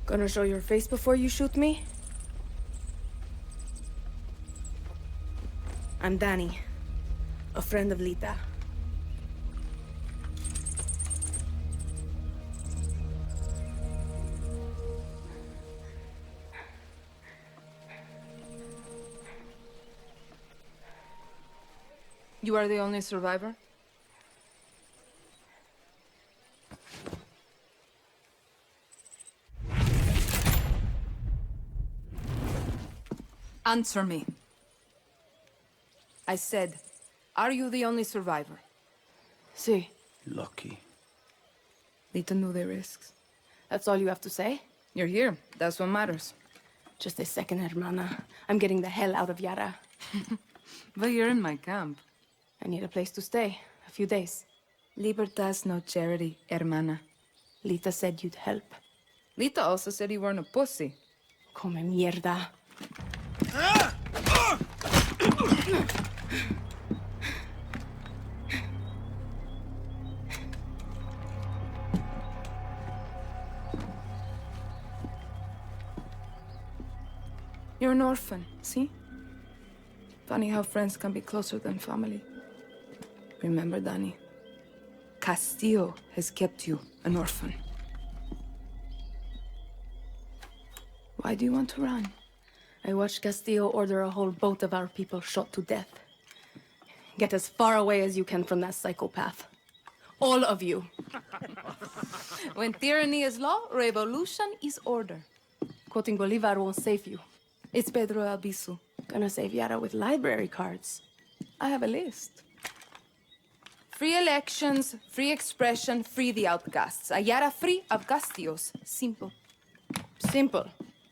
Gonna show your face before you shoot me? I'm Danny, a friend of Lita. You are the only survivor? Answer me. I said, are you the only survivor? See, Lucky. Lita knew the risks. that's all you have to say? You're here. That's what matters. Just a second, hermana. I'm getting the hell out of Yara. But you're in my camp. I need a place to stay. A few days. Libertad's no charity, hermana. Lita said you'd help. Lita also said you weren't a pussy. Come mierda. You're an orphan, see? Funny how friends can be closer than family. Remember, Danny, Castillo has kept you an orphan. Why do you want to run? I watched Castillo order a whole boat of our people shot to death. Get as far away as you can from that psychopath. All of you. When tyranny is law, revolution is order. Quoting Bolivar won't save you. It's Pedro Albizu. Gonna save Yara with library cards. I have a list. Free elections, free expression, free the outcasts. A Yara free of Castillos. Simple. Simple.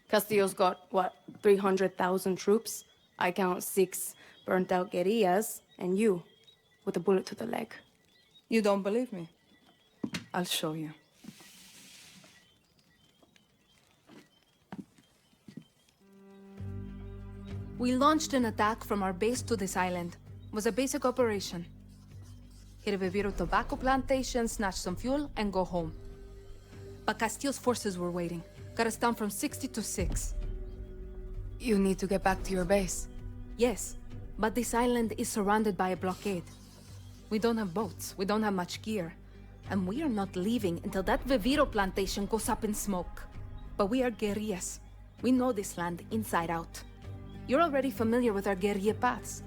Castillo's got, what, 300,000 troops? I count 6 burnt-out guerrillas, and you, with a bullet to the leg. You don't believe me? I'll show you. We launched an attack from our base to this island. It was a basic operation. Hit a Viviro tobacco plantation, snatch some fuel, and go home. But Castillo's forces were waiting. Got us down from 60 to 6. You need to get back to your base. Yes, but this island is surrounded by a blockade. We don't have boats, we don't have much gear. And we are not leaving until that Viviro plantation goes up in smoke. But we are guerrillas. We know this land inside out. You're already familiar with our guerrilla paths.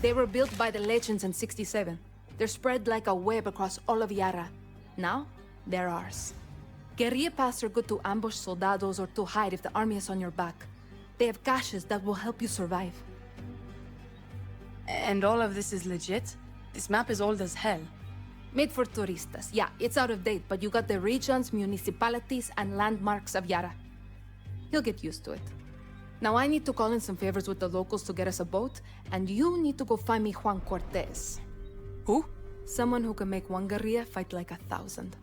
They were built by the legends in 67. They're spread like a web across all of Yara. Now, they're ours. Guerrilla paths are good to ambush soldados or to hide if the army is on your back. They have caches that will help you survive. And all of this is legit? This map is old as hell. Made for turistas. Yeah, it's out of date, but you got the regions, municipalities, and landmarks of Yara. You'll get used to it. Now I need to call in some favors with the locals to get us a boat, and you need to go find me Juan Cortez. Who? Someone who can make one guerrilla fight like 1,000.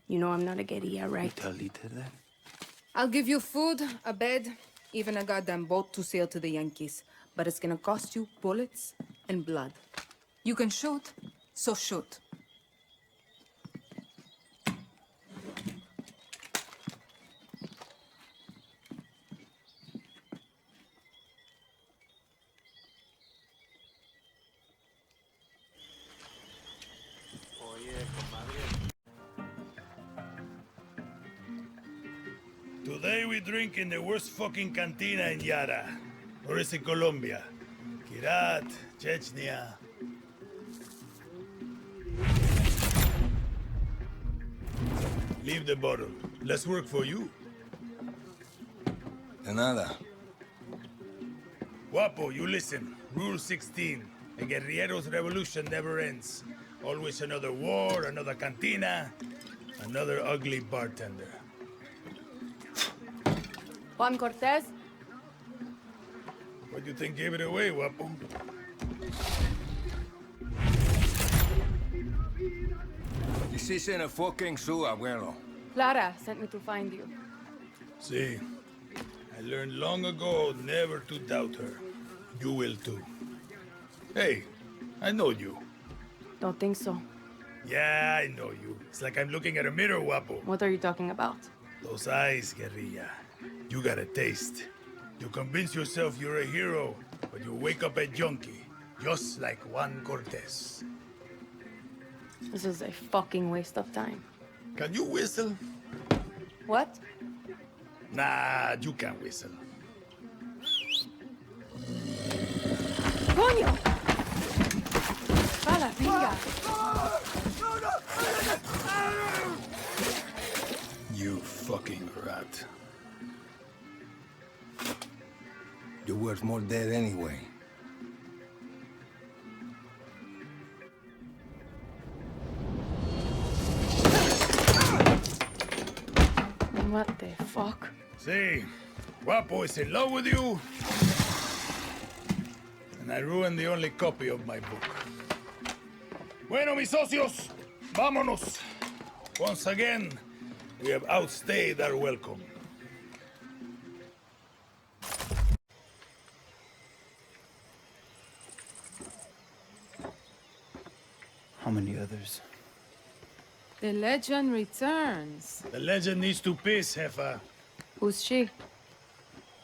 You know I'm not a guerrilla, right? Tell Lita that? I'll give you food, a bed, even a goddamn boat to sail to the Yankees. But it's gonna cost you bullets and blood. You can shoot, so shoot. Today we drink in the worst fucking cantina in Yara. Or is it Colombia? Kirat, Chechnya. Leave the bottle. Less work for you. De nada. Guapo, you listen. Rule 16. A guerrillero's revolution never ends. Always another war, another cantina, another ugly bartender. Juan Cortez? What do you think gave it away, Guapo? This isn't a fucking zoo, abuelo. Clara sent me to find you. See, I learned long ago never to doubt her. You will too. Hey, I know you. Don't think so. Yeah, I know you. It's like I'm looking at a mirror, Guapo. What are you talking about? Those eyes, guerrilla. You got a taste. You convince yourself you're a hero, but you wake up a junkie, just like Juan Cortez. This is a fucking waste of time. Can you whistle? What? Nah, you can't whistle. Coño! Hala, venga. You fucking rat. You're worth more dead anyway. What the fuck? See, Guapo is in love with you, and I ruined the only copy of my book. Bueno, mis socios, vámonos. Once again, we have outstayed our welcome. How many others? The legend returns. The legend needs to piss, Jefa. Who's she?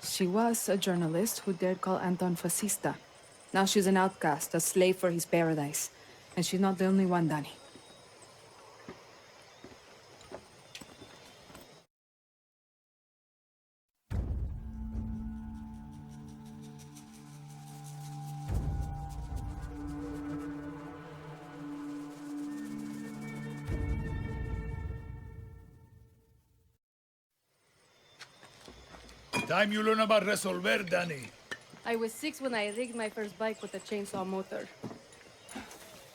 She was a journalist who dared call Anton fascista. Now she's an outcast, a slave for his paradise. And she's not the only one, Danny. Time you learn about resolver, Danny. I was 6 when I rigged my first bike with a chainsaw motor.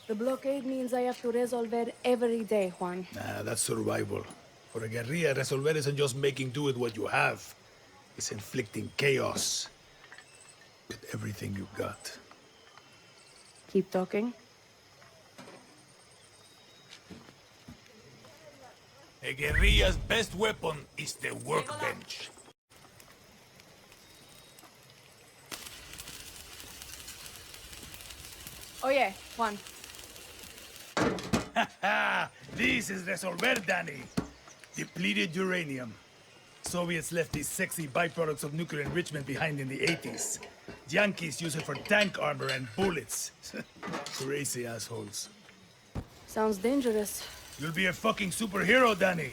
The blockade means I have to resolver every day, Juan. Nah, that's survival. For a guerrilla, resolver isn't just making do with what you have. It's inflicting chaos with everything you got. Keep talking. A guerrilla's best weapon is the workbench. Oh yeah, Juan. Ha! This is resolver, Danny. Depleted uranium. Soviets left these sexy byproducts of nuclear enrichment behind in the 80s. Yankees use it for tank armor and bullets. Crazy assholes. Sounds dangerous. You'll be a fucking superhero, Danny.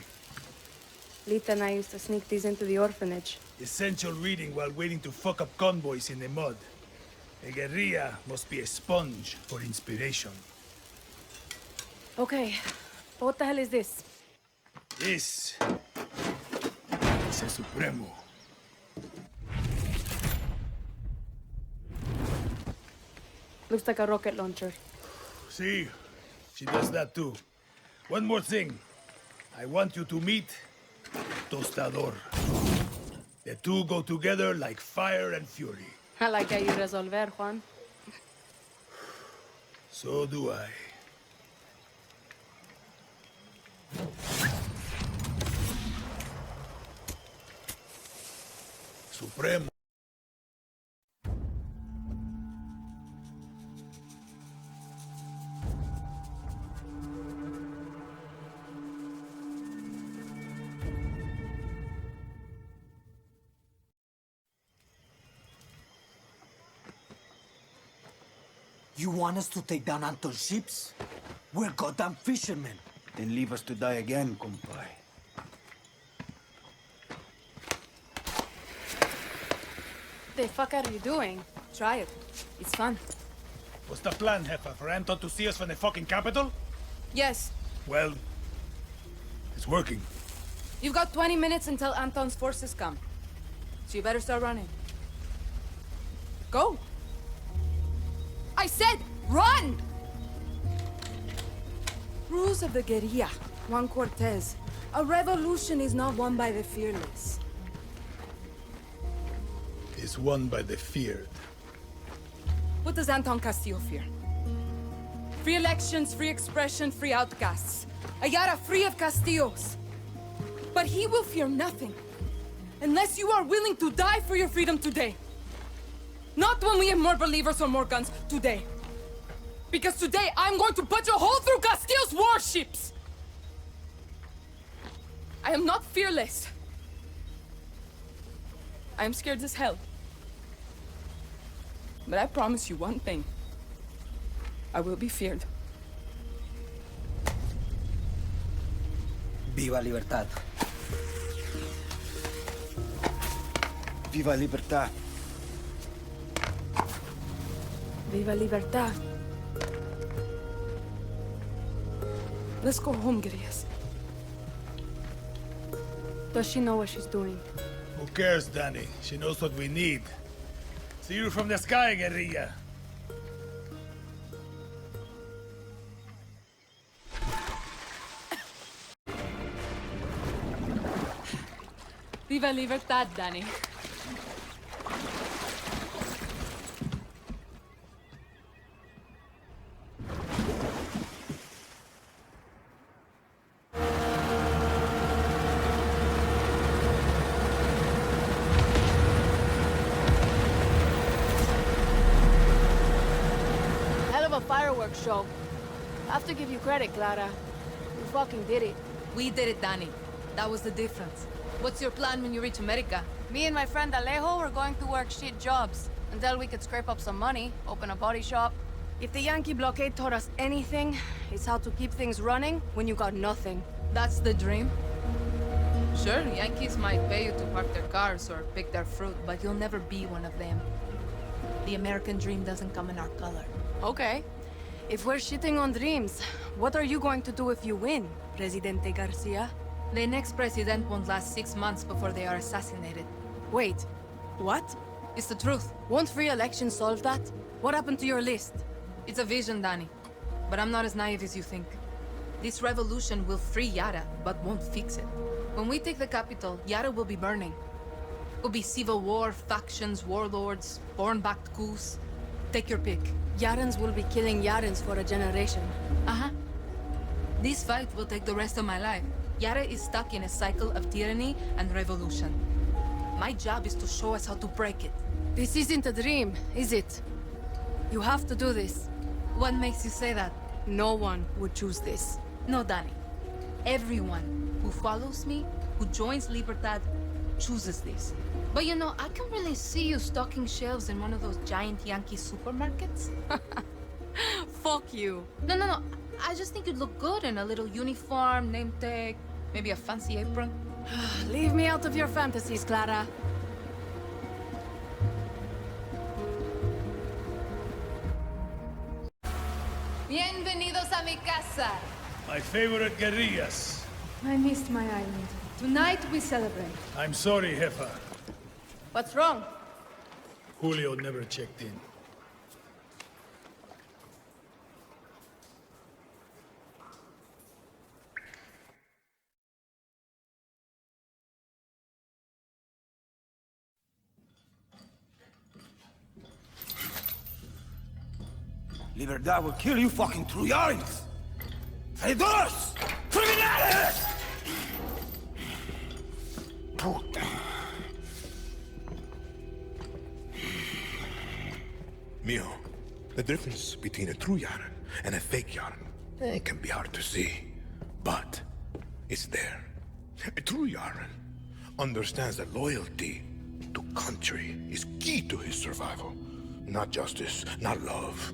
Lita and I used to sneak these into the orphanage. Essential reading while waiting to fuck up convoys in the mud. A guerrilla must be a sponge for inspiration. Okay, what the hell is this? This is a Supremo. Looks like a rocket launcher. See, she does that too. One more thing. I want you to meet Tostador. The two go together like fire and fury. I like how you resolver, Juan. So do I. Supremo. You want us to take down Anton's ships? We're goddamn fishermen. Then leave us to die again, compay. The fuck are you doing? Try it. It's fun. What's the plan, Jefa? For Anton to see us from the fucking capital? Yes, Well, it's working. you've got 20 minutes until Anton's forces come. So you better start running. Go! I said, run! Rules of the guerrilla, Juan Cortez. A revolution is not won by the fearless. It's won by the feared. What does Anton Castillo fear? Free elections, free expression, free outcasts. A Yara free of Castillos. But he will fear nothing. Unless you are willing to die for your freedom today. Not when we have more believers or more guns. Today. Because today I'm going to punch a hole through Castille's warships! I am not fearless. I am scared as hell. But I promise you one thing. I will be feared. Viva Libertad. Viva Libertad. Viva Libertad. Let's go home, guerrillas. Does she know what she's doing? Who cares, Danny? She knows what we need. See you from the sky, guerrilla. Viva Libertad, Danny. Hell of a fireworks show. I have to give you credit, Clara. You fucking did it. We did it, Danny. That was the difference. What's your plan when you reach America? Me and my friend Alejo were going to work shit jobs until we could scrape up some money, open a body shop. If the Yankee blockade taught us anything, it's how to keep things running when you got nothing. That's the dream? Sure, Yankees might pay you to park their cars or pick their fruit, but you'll never be one of them. The American dream doesn't come in our color. Okay. If we're shitting on dreams, what are you going to do if you win, Presidente Garcia? The next president won't last 6 months before they are assassinated. Wait, what? It's the truth. Won't free election solve that? What happened to your list? It's a vision, Danny. But I'm not as naive as you think. This revolution will free Yara, but won't fix it. When we take the capital, Yara will be burning. It'll be civil war, factions, warlords, foreign-backed coups. Take your pick. Yarans will be killing Yarans for a generation. Uh-huh. This fight will take the rest of my life. Yara is stuck in a cycle of tyranny and revolution. My job is to show us how to break it. This isn't a dream, is it? You have to do this. What makes you say that? No one would choose this. No, Danny. Everyone who follows me, who joins Libertad, chooses this. But you know, I can really see you stocking shelves in one of those giant Yankee supermarkets. Fuck you. No. I just think you'd look good in a little uniform, name tag, maybe a fancy apron. Leave me out of your fantasies, Clara. Bienvenidos a mi casa. My favorite guerrillas. I missed my island. Tonight we celebrate. I'm sorry, Jefa. What's wrong? Julio never checked in. Libertad will kill you fucking Trujans! Traidores! Criminales! Puta. Mio, the difference between a true Yaran and a fake Yaran, it can be hard to see, but it's there. A true Yaran understands that loyalty to country is key to his survival. Not justice, not love,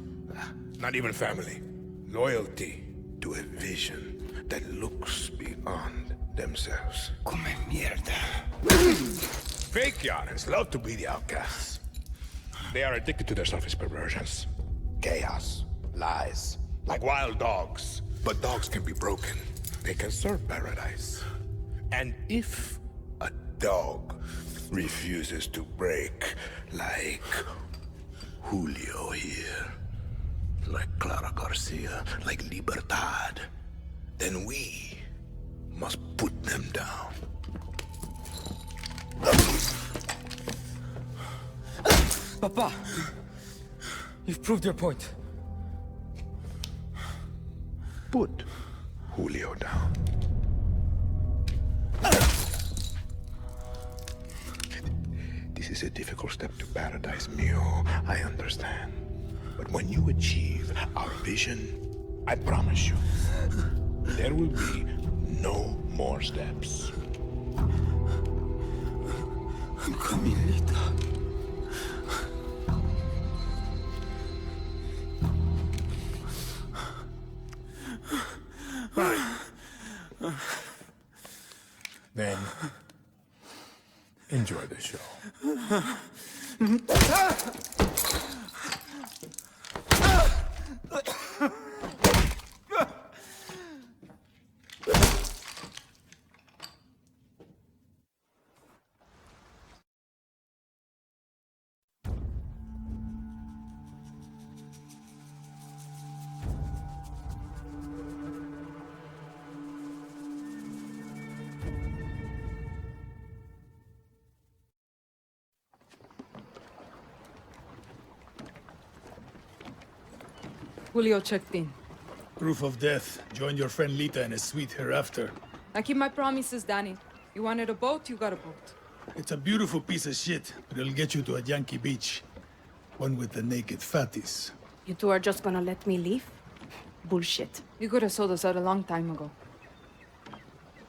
not even family. Loyalty to a vision that looks beyond themselves. Come mierda. Fake Yarans love to be the outcasts. They are addicted to their selfish perversions. Chaos, lies, like wild dogs. But dogs can be broken. They can serve paradise. And if a dog refuses to break, like Julio here, like Clara Garcia, like Libertad, then we must put them down. Papa, you've proved your point. Put Julio down. This is is a difficult step to paradise, Mio. I understand. But when you achieve our vision, I promise you, there will be no more steps. I'm coming, Lita. Fine. Then, enjoy the show. Julio checked in. Proof of death. Join your friend Lita in a suite hereafter. I keep my promises, Danny. You wanted a boat, you got a boat. It's a beautiful piece of shit, but it'll get you to a Yankee beach. One with the naked fatties. You two are just gonna let me leave? Bullshit. You could have sold us out a long time ago.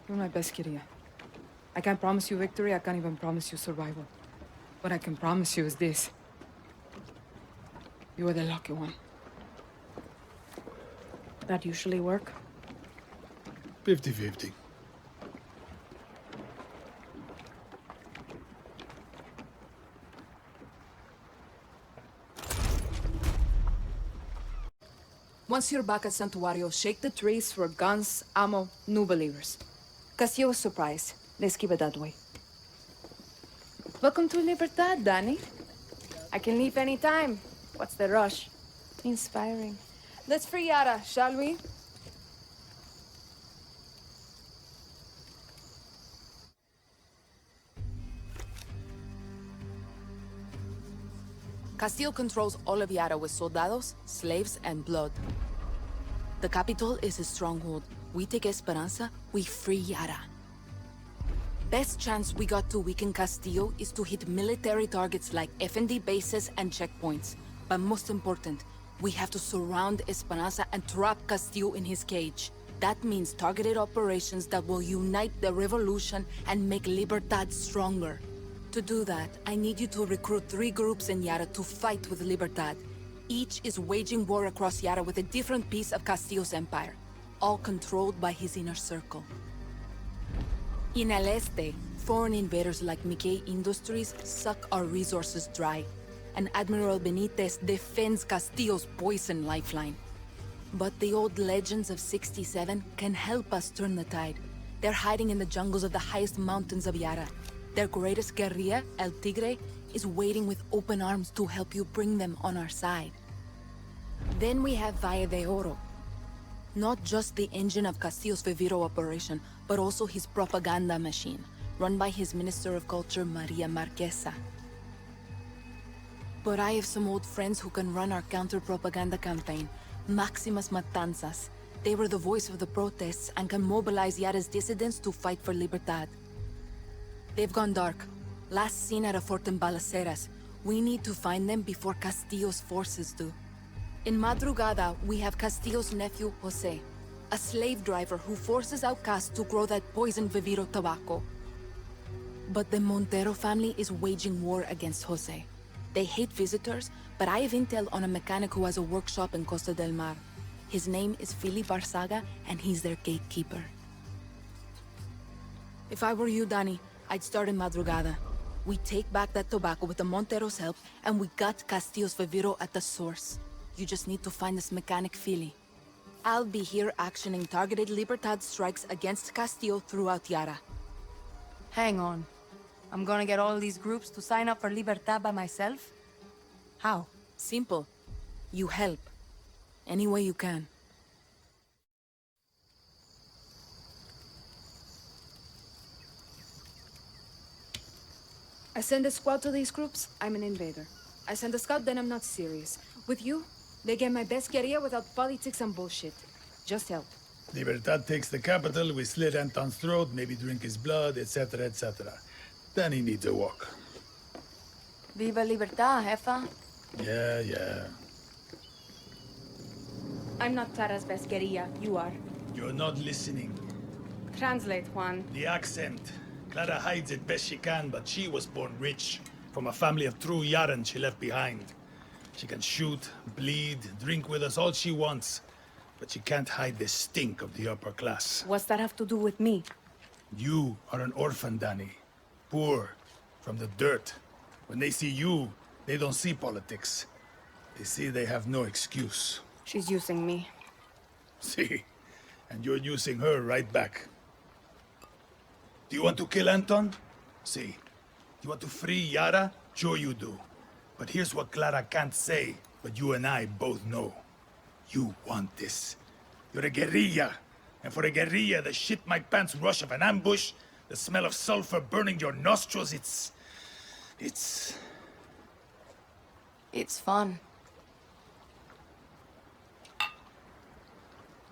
You're my best Kyria. I can't promise you victory, I can't even promise you survival. What I can promise you is this. You are the lucky one. That usually work? 50-50. Once you're back at Santuario, shake the trees for guns, ammo, new believers. Castillo was surprised. Let's keep it that way. Welcome to Libertad, Danny. I can leave any time. What's the rush? Inspiring. Let's free Yara, shall we? Castillo controls all of Yara with soldados, slaves, and blood. The capital is his stronghold. We take Esperanza, we free Yara. Best chance we got to weaken Castillo is to hit military targets like FND bases and checkpoints. But most important, we have to surround Esperanza and trap Castillo in his cage. That means targeted operations that will unite the revolution and make Libertad stronger. To do that, I need you to recruit 3 groups in Yara to fight with Libertad. Each is waging war across Yara with a different piece of Castillo's empire, all controlled by his inner circle. In El Este, foreign invaders like Mickey Industries suck our resources dry, and Admiral Benitez defends Castillo's poison lifeline. But the old legends of 67 can help us turn the tide. They're hiding in the jungles of the highest mountains of Yara. Their greatest guerrilla, El Tigre, is waiting with open arms to help you bring them on our side. Then we have Valle de Oro. Not just the engine of Castillo's Viviro operation, but also his propaganda machine, run by his Minister of Culture, Maria Marquesa. But I have some old friends who can run our counter-propaganda campaign, Maximus Matanzas. They were the voice of the protests and can mobilize Yara's dissidents to fight for Libertad. They've gone dark. Last seen at a fort in Balaceras. We need to find them before Castillo's forces do. In Madrugada, we have Castillo's nephew, Jose, a slave driver who forces outcasts to grow that poison Viviro tobacco. But the Montero family is waging war against Jose. They hate visitors, but I have intel on a mechanic who has a workshop in Costa del Mar. His name is Philip Barzaga, and he's their gatekeeper. If I were you, Danny, I'd start in Madrugada. We take back that tobacco with the Montero's help, and we got Castillo's Viviro at the source. You just need to find this mechanic Philly. I'll be here actioning targeted Libertad strikes against Castillo throughout Yara. Hang on. I'm gonna get all these groups to sign up for Libertad by myself? How? Simple. You help. Any way you can. I send a squad to these groups, I'm an invader. I send a scout, then I'm not serious. With you, they get my best guerrilla without politics and bullshit. Just help. Libertad takes the capital, we slit Anton's throat, maybe drink his blood, etc., etc. Then he needs a walk. Viva Libertad, jefa. Yeah. I'm not Clara's best guerrilla. You are. You're not listening. Translate, Juan. The accent. Clara hides it best she can, but she was born rich. From a family of true Yaran she left behind. She can shoot, bleed, drink with us all she wants. But she can't hide the stink of the upper class. What's that have to do with me? You are an orphan, Danny. Poor, from the dirt. When they see you, they don't see politics. They see they have no excuse. She's using me. See? And you're using her right back. Do you want to kill Anton? See. Do you want to free Yara? Sure you do. But here's what Clara can't say, but you and I both know. You want this. You're a guerrilla. And for a guerrilla, the shit my pants rush of an ambush, the smell of sulfur burning your nostrils, it's fun.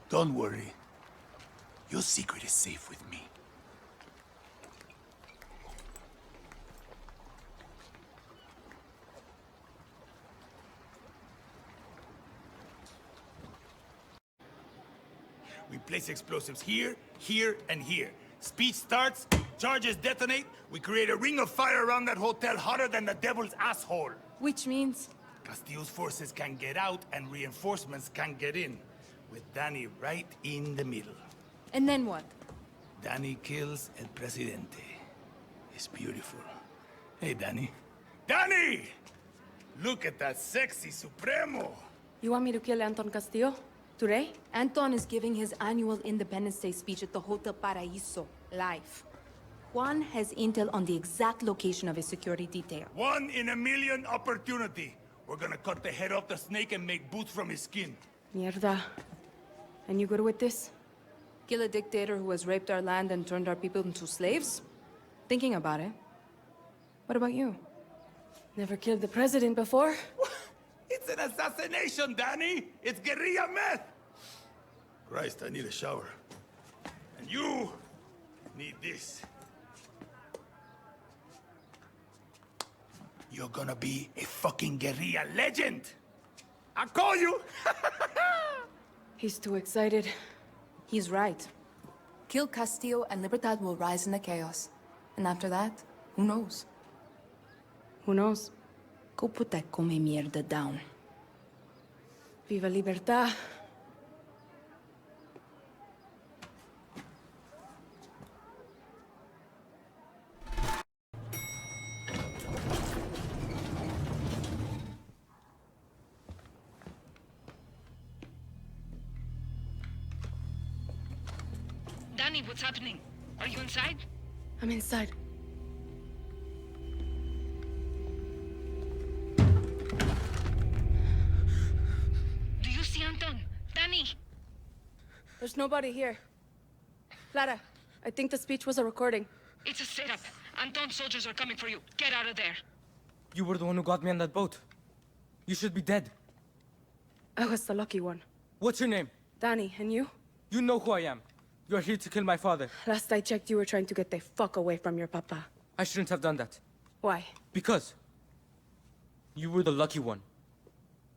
Don't worry. Your secret is safe with me. We place explosives here, here, and here. Speech starts, charges detonate, we create a ring of fire around that hotel hotter than the devil's asshole. Which means? Castillo's forces can get out and reinforcements can get in. With Danny right in the middle. And then what? Danny kills El Presidente. It's beautiful. Hey, Danny. Danny! Look at that sexy Supremo! You want me to kill Anton Castillo? Today? Anton is giving his annual Independence Day speech at the Hotel Paraíso, live. Juan has intel on the exact location of his security detail. 1 in a million opportunity. We're gonna cut the head off the snake and make boots from his skin. Mierda. And you good with this? Kill a dictator who has raped our land and turned our people into slaves? Thinking about it. What about you? Never killed the president before? It's an assassination, Danny! It's guerrilla meth! Christ, I need a shower. And you need this. You're gonna be a fucking guerrilla legend! I call you! He's too excited. He's right. Kill Castillo and Libertad will rise in the chaos. And after that, who knows? Who knows? Go put that come mierda down. Viva Libertad. Danny, what's happening? Are you inside? I'm inside. Do you see Anton? Danny! There's nobody here. Clara, I think the speech was a recording. It's a setup. Anton's soldiers are coming for you. Get out of there. You were the one who got me on that boat. You should be dead. I was the lucky one. What's your name? Danny, and you? You know who I am. You're here to kill my father. Last I checked, you were trying to get the fuck away from your papa. I shouldn't have done that. Why? Because you were the lucky one.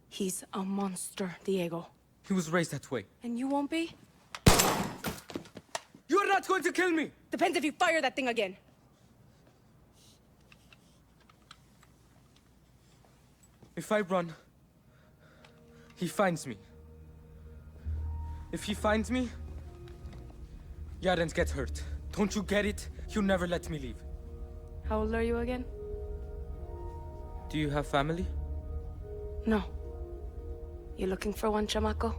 He's a monster, Diego. He was raised that way. And you won't be? You're not going to kill me! Depends if you fire that thing again. If I run, he finds me. If he finds me, Yarans get hurt. Don't you get it? He'll never let me leave. How old are you again? Do you have family? No. You looking for one, chamaco?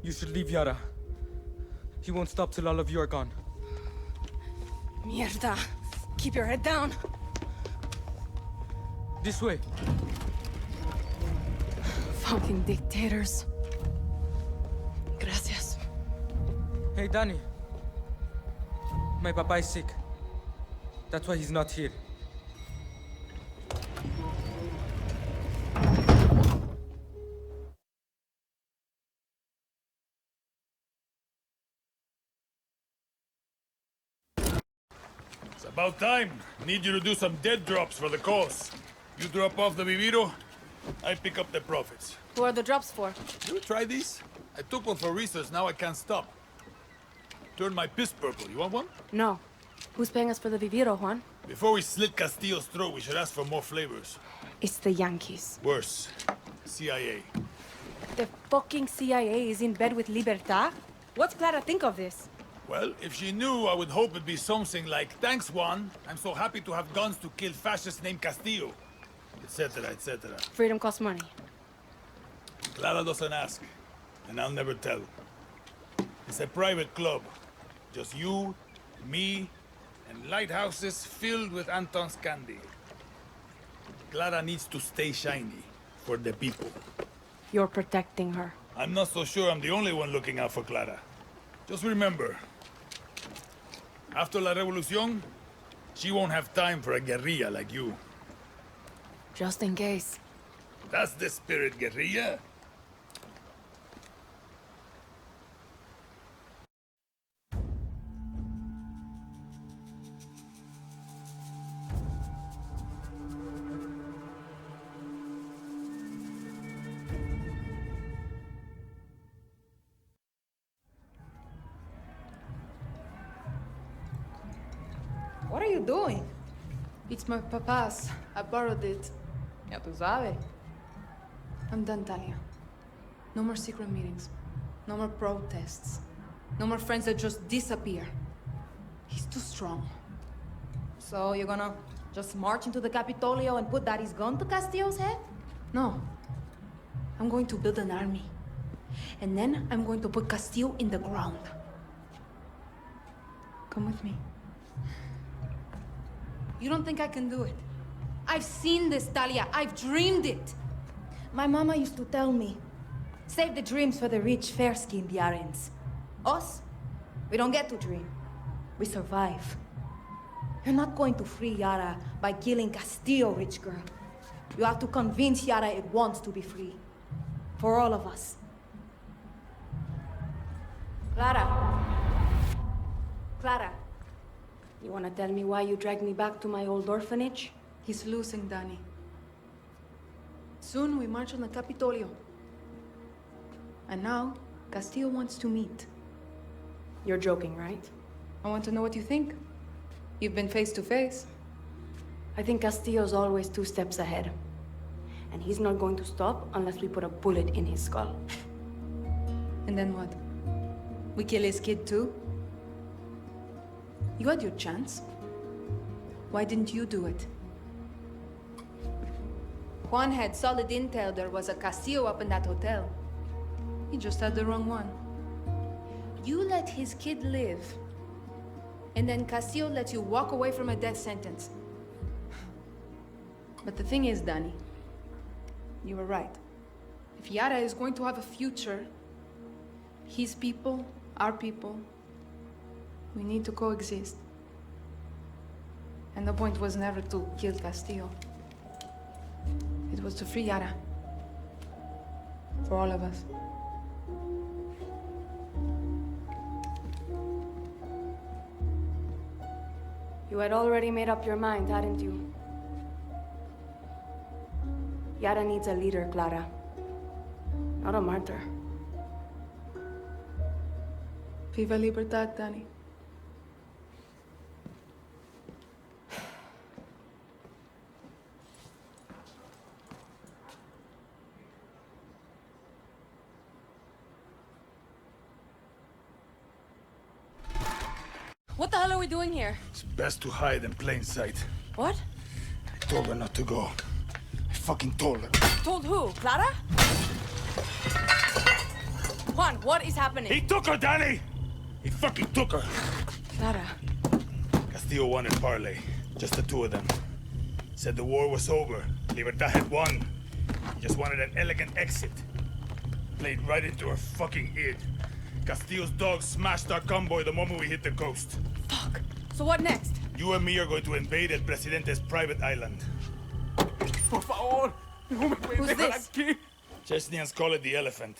You should leave Yara. He won't stop till all of you are gone. Mierda. Keep your head down. This way. Fucking dictators. Gracias. Hey, Danny. My papa is sick. That's why he's not here. About time. Need you to do some dead drops for the cause. You drop off the viviro, I pick up the profits. Who are the drops for? You try these? I took one for research, now I can't stop. Turn my piss purple. You want one? No. Who's paying us for the viviro, Juan? Before we slit Castillo's throat, we should ask for more flavors. It's the Yankees. Worse. CIA. The fucking CIA is in bed with Libertad? What's Clara think of this? Well, if she knew, I would hope it'd be something like, "Thanks, Juan. I'm so happy to have guns to kill fascists named Castillo," etc., etc. Freedom costs money. Clara doesn't ask, and I'll never tell. It's a private club. Just you, me, and lighthouses filled with Anton's candy. Clara needs to stay shiny for the people. You're protecting her. I'm not so sure I'm the only one looking out for Clara. Just remember, after La Revolución, she won't have time for a guerrilla like you. Just in case. That's the spirit, guerrilla. What are you doing? It's my papa's. I borrowed it. Ya tú sabes. I'm done, Talia. No more secret meetings. No more protests. No more friends that just disappear. He's too strong. So you're gonna just march into the Capitolio and put Daddy's gun to Castillo's head? No. I'm going to build an army. And then I'm going to put Castillo in the ground. Come with me. You don't think I can do it? I've seen this, Talia. I've dreamed it. My mama used to tell me, save the dreams for the rich, fair-skinned Yarans. Us, we don't get to dream. We survive. You're not going to free Yara by killing Castillo, rich girl. You have to convince Yara it wants to be free. For all of us. Clara. Clara. You wanna tell me why you dragged me back to my old orphanage? He's losing, Danny. Soon we march on the Capitolio. And now, Castillo wants to meet. You're joking, right? I want to know what you think. You've been face to face. I think Castillo's always 2 steps ahead. And he's not going to stop unless we put a bullet in his skull. And then what? We kill his kid too? You had your chance. Why didn't you do it? Juan had solid intel there was a Castillo up in that hotel. He just had the wrong one. You let his kid live. And then Castillo let you walk away from a death sentence. But the thing is, Danny, you were right. If Yara is going to have a future, his people, our people, we need to coexist. And the point was never to kill Castillo. It was to free Yara. For all of us. You had already made up your mind, hadn't you? Yara needs a leader, Clara. Not a martyr. Viva Libertad, Danny. What the hell are we doing here? It's best to hide in plain sight. What? I told her not to go. I fucking told her. Told who? Clara? Juan, what is happening? He took her, Danny! He fucking took her! Clara. Castillo wanted parley. Just the 2 of them. Said the war was over. Libertad had won. He just wanted an elegant exit. Played right into her fucking id. Castillo's dogs smashed our convoy the moment we hit the coast. Fuck. So what next? You and me are going to invade El Presidente's private island. Por favor, no me puedes Who's dejar this? aquí. Chechnyans call it the elephant.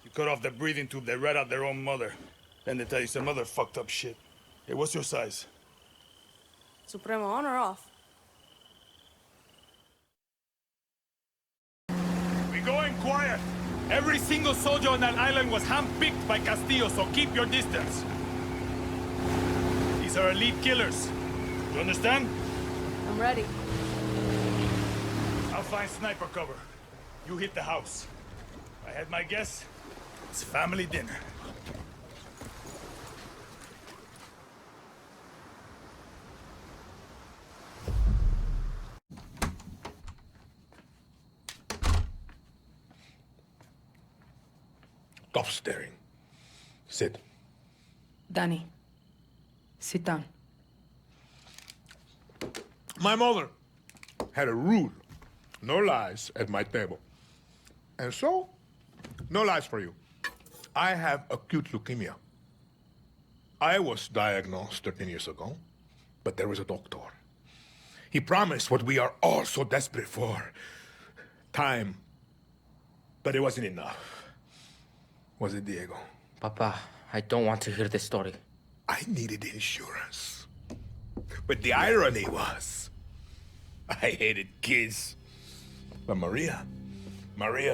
You cut off the breathing tube, they rat out their own mother. Then they tell you some other fucked up shit. Hey, what's your size? Supremo on or off? We're going quiet. Every single soldier on that island was handpicked by Castillo, so keep your distance. These are elite killers. You understand? I'm ready. I'll find sniper cover. You hit the house. I had my guess. It's family dinner. Stop staring. Sit. Danny, sit down. My mother had a rule. No lies at my table. And so, no lies for you. I have acute leukemia. I was diagnosed 13 years ago, but there was a doctor. He promised what we are all so desperate for. Time. But it wasn't enough. Was it, Diego? Papa, I don't want to hear this story. I needed insurance. But the irony was, I hated kids. But Maria,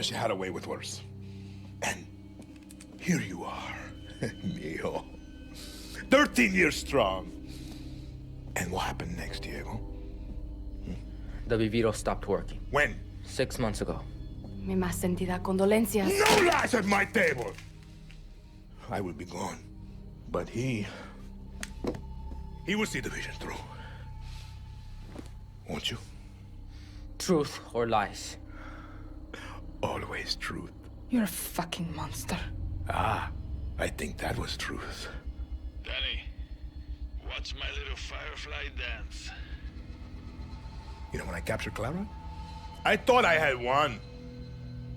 she had a way with words. And here you are, Mio. 13 years strong. And what happened next, Diego? The Viviro stopped working. When? 6 months ago. Mi más sentida condolencias. No lies at my table! I will be gone. But he will see the vision through. Won't you? Truth or lies? Always truth. You're a fucking monster. Ah, I think that was truth. Danny, watch my little firefly dance. You know, when I captured Clara, I thought I had won.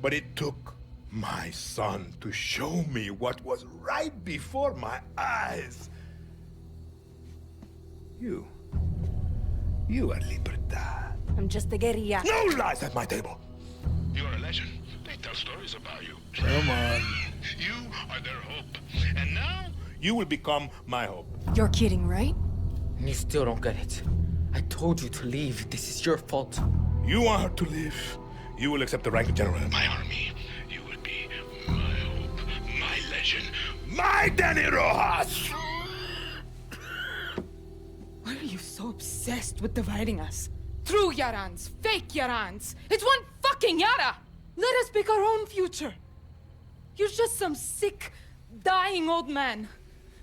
But it took my son to show me what was right before my eyes. You are Libertad. I'm just a guerrilla. No lies at my table. You are a legend. They tell stories about you. Come on. You are their hope. And now, you will become my hope. You're kidding, right? And you still don't get it. I told you to leave. This is your fault. You want her to live. You will accept the rank of general in my army. You will be my hope, my legend, my Danny Rojas! Why are you so obsessed with dividing us? True Yarans, fake Yarans. It's one fucking Yara! Let us pick our own future. You're just some sick, dying old man.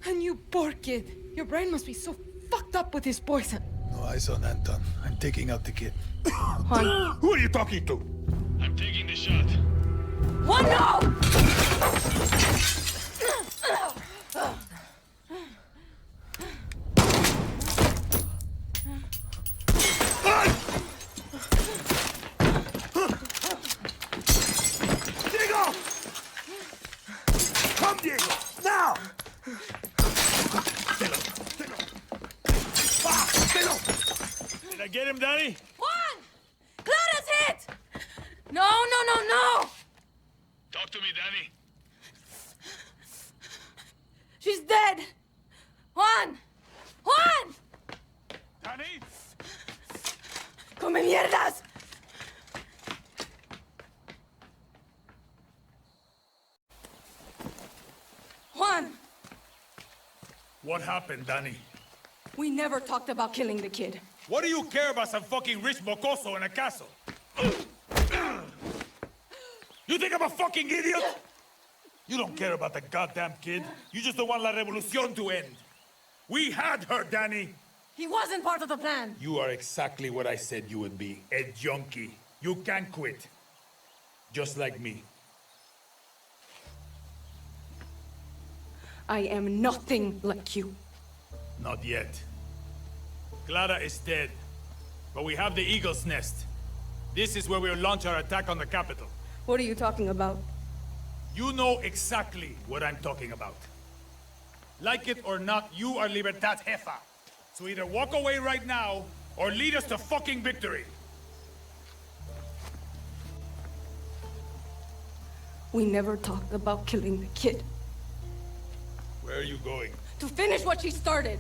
And you poor kid. Your brain must be so fucked up with his poison. No eyes on Anton. I'm taking out the kid. Juan. Who are you talking to? I'm taking the shot. Juan, no! Diego! Come, Diego! Now! Did I get him, Danny? Juan! Clara's hit! No, no, no, no! Talk to me, Danny. She's dead! Juan! Juan! Danny? ¡Come mierdas! Juan! What happened, Danny? We never talked about killing the kid. What do you care about some fucking rich mocoso in a castle? You think I'm a fucking idiot? You don't care about the goddamn kid. You just don't want La Revolucion to end. We had her, Danny. He wasn't part of the plan. You are exactly what I said you would be. A junkie. You can't quit. Just like me. I am nothing like you. Not yet. Clara is dead. But we have the Eagle's Nest. This is where we'll launch our attack on the capital. What are you talking about? You know exactly what I'm talking about. Like it or not, you are Libertad's jefa. So either walk away right now, or lead us to fucking victory. We never talked about killing the kid. Where are you going? To finish what she started.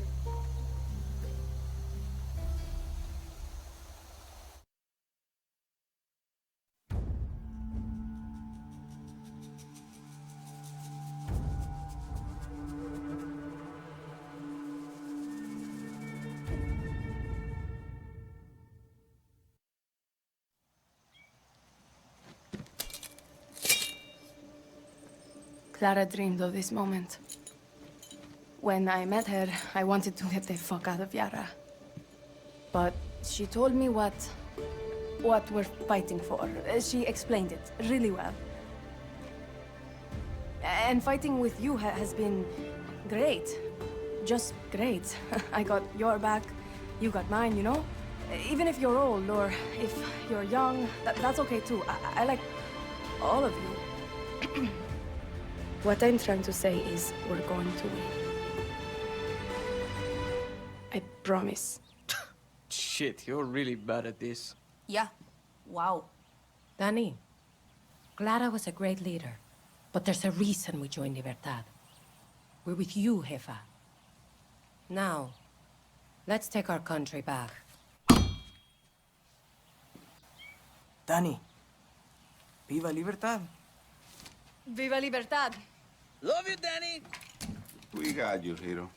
Clara dreamed of this moment. When I met her, I wanted to get the fuck out of Yara. But she told me what we're fighting for. She explained it really well. And fighting with you has been great. Just great. I got your back, you got mine, you know? Even if you're old or if you're young, that's okay too. I like all of you. What I'm trying to say is we're going to win. I promise. Shit, you're really bad at this. Yeah. Wow. Danny, Clara was a great leader, but there's a reason we joined Libertad. We're with you, Jefa. Now, let's take our country back. Danny, viva Libertad. Viva Libertad! Love you, Danny! We got you, hero.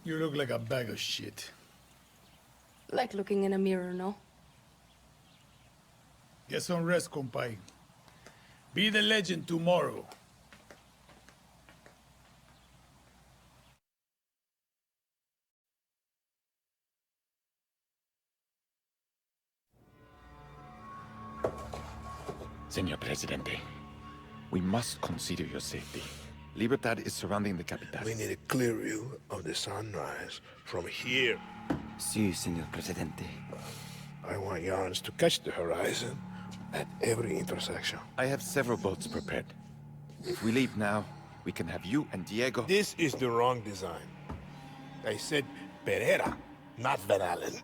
You look like a bag of shit. Like looking in a mirror, no? Get some rest, compay. Be the legend tomorrow. Senor Presidente, we must consider your safety. Libertad is surrounding the capital. We need a clear view of the sunrise from here. Sí, Señor Presidente. I want Yarans to catch the horizon at every intersection. I have several boats prepared. If we leave now, we can have you and Diego... This is the wrong design. I said Pereira, not Van Allen.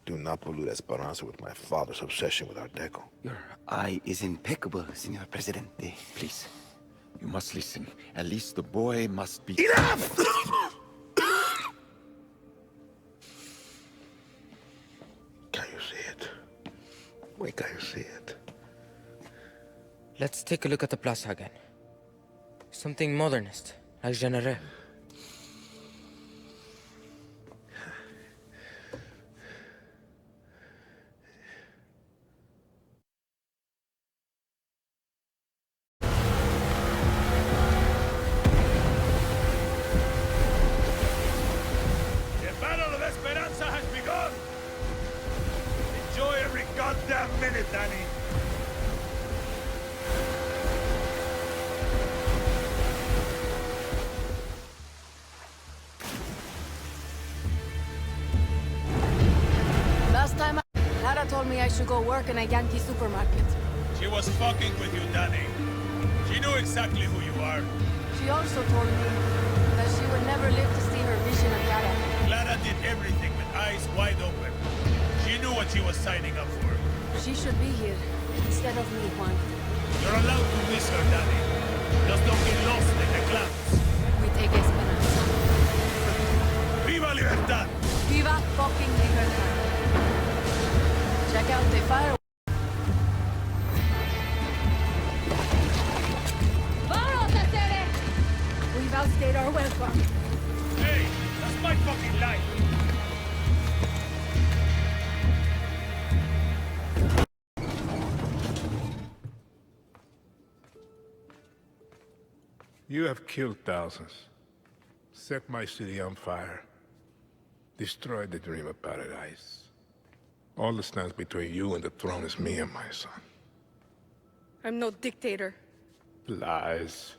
Do not pollute Esperanza with my father's obsession with Art Deco. Your eye is impeccable, Señor Presidente. Please, you must listen. At least the boy must be... Enough! Can you see it? Wait, can you see it? Let's take a look at the plaza again. Something modernist, like Genere. The Battle of Esperanza has begun! Enjoy every goddamn minute, Danny! Last time Clara told me I should go work in a Yankee supermarket. She was fucking with you, Danny. She knew exactly who you are. She also told me that she would never live to see her vision of Yara. Clara did everything with eyes wide open. She knew what she was signing up for. She should be here instead of me, Juan. You're allowed to miss her, Danny. Just don't get lost in the clouds. We take Esperanza. Viva Libertad! Viva fucking Libertad! Check out the fireworks. We've outstayed our welcome. Hey, that's my fucking life! You have killed thousands, set my city on fire, destroyed the dream of paradise. All that stands between you and the throne is me and my son. I'm no dictator. Lies.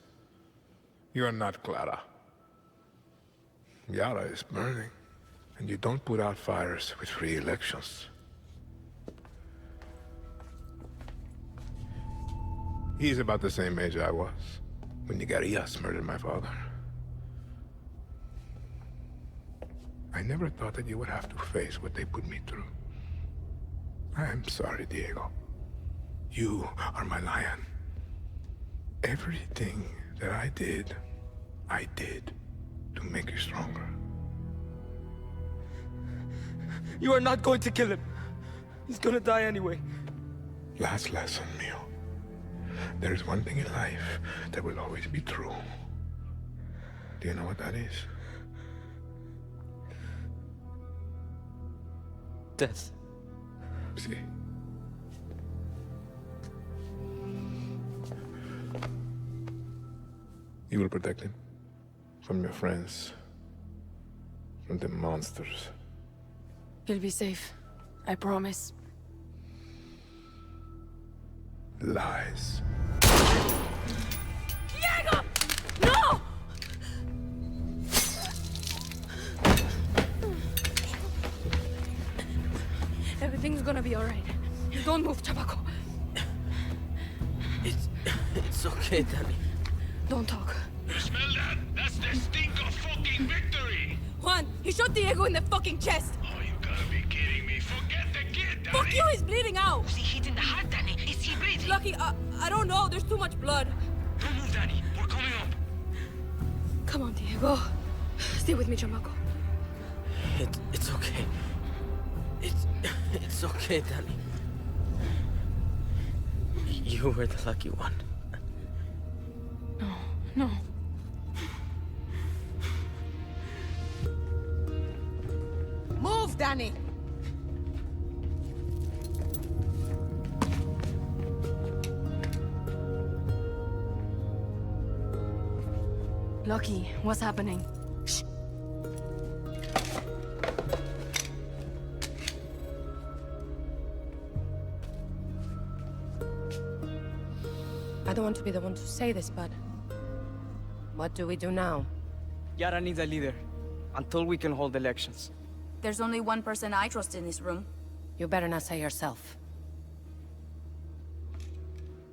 You are not Clara. Yara is burning, and you don't put out fires with free elections. He's about the same age I was when Nigarias murdered my father. I never thought that you would have to face what they put me through. I'm sorry, Diego. You are my lion. Everything that I did to make you stronger. You are not going to kill him. He's gonna die anyway. Last lesson, Mio. There is one thing in life that will always be true. Do you know what that is? Death. Sí. You will protect him from your friends, from the monsters. He'll be safe. I promise. Lies. Diego! No! Everything's gonna be alright. Don't move, Chabaco. It's okay, Danny. Don't talk. You smell that? That's the stink of fucking victory! Juan, he shot Diego in the fucking chest! Oh, you gotta be kidding me. Forget the kid, Danny! Fuck you, he's bleeding out! Was he hit in the heart, Danny? Is he breathing? Lucky, I don't know, there's too much blood. Don't move, Danny. We're coming up. Come on, Diego. Stay with me, Chamaco. It's okay. It's okay, Danny. You were the lucky one. No. Move, Danny! Lucky, what's happening? Shh. I don't want to be the one to say this, but... what do we do now? Yara needs a leader, until we can hold elections. There's only one person I trust in this room. You better not say yourself.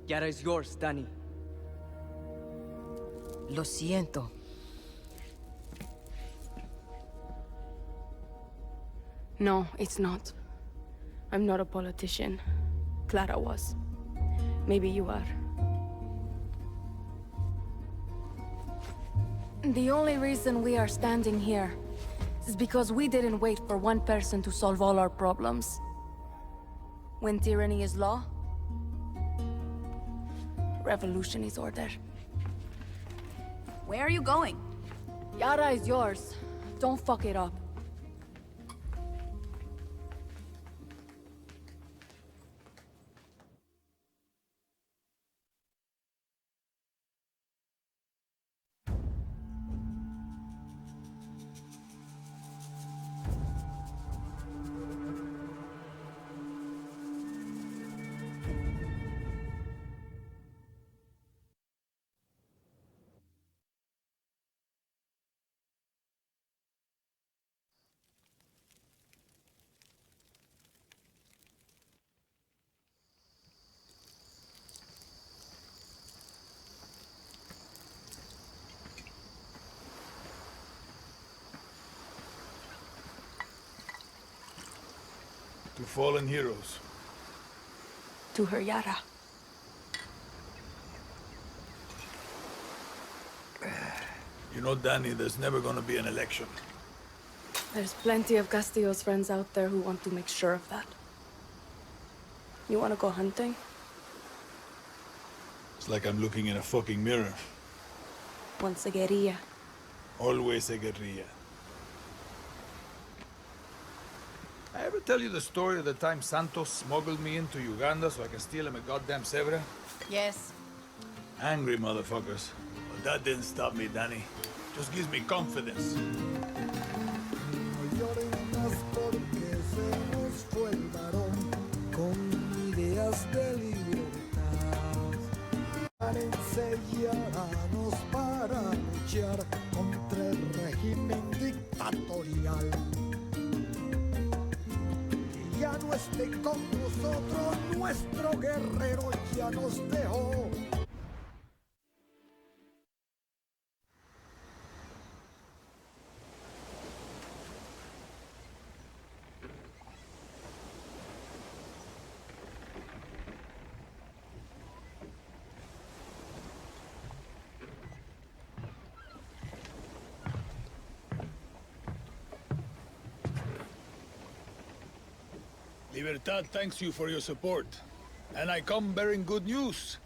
Yara is yours, Danny. Lo siento. No, it's not. I'm not a politician. Clara was. Maybe you are. The only reason we are standing here is because we didn't wait for one person to solve all our problems. When tyranny is law, revolution is order. Where are you going? Yara is yours. Don't fuck it up. To fallen heroes. To her Yara. You know, Danny, there's never gonna be an election. There's plenty of Castillo's friends out there who want to make sure of that. You wanna go hunting? It's like I'm looking in a fucking mirror. Once a guerrilla. Always a guerrilla. I ever tell you the story of the time Santos smuggled me into Uganda so I can steal him a goddamn zebra? Yes. Angry motherfuckers. But that didn't stop me, Danny. Just gives me confidence. Para luchar contra el régimen dictatorial. Ya no esté con nosotros, nuestro guerrero ya nos dejó. Libertad thanks you for your support. And I come bearing good news.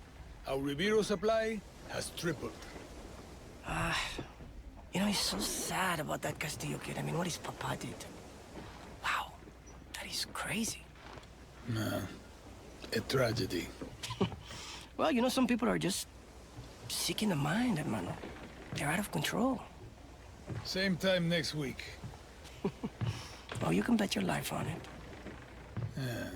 Our Ribiro supply has tripled. You know, he's so sad about that Castillo kid. I mean, what his papa did. Wow, that is crazy. No. A tragedy. Well, you know, some people are just sick in the mind, hermano. They're out of control. Same time next week. Oh, you can bet your life on it. Yeah.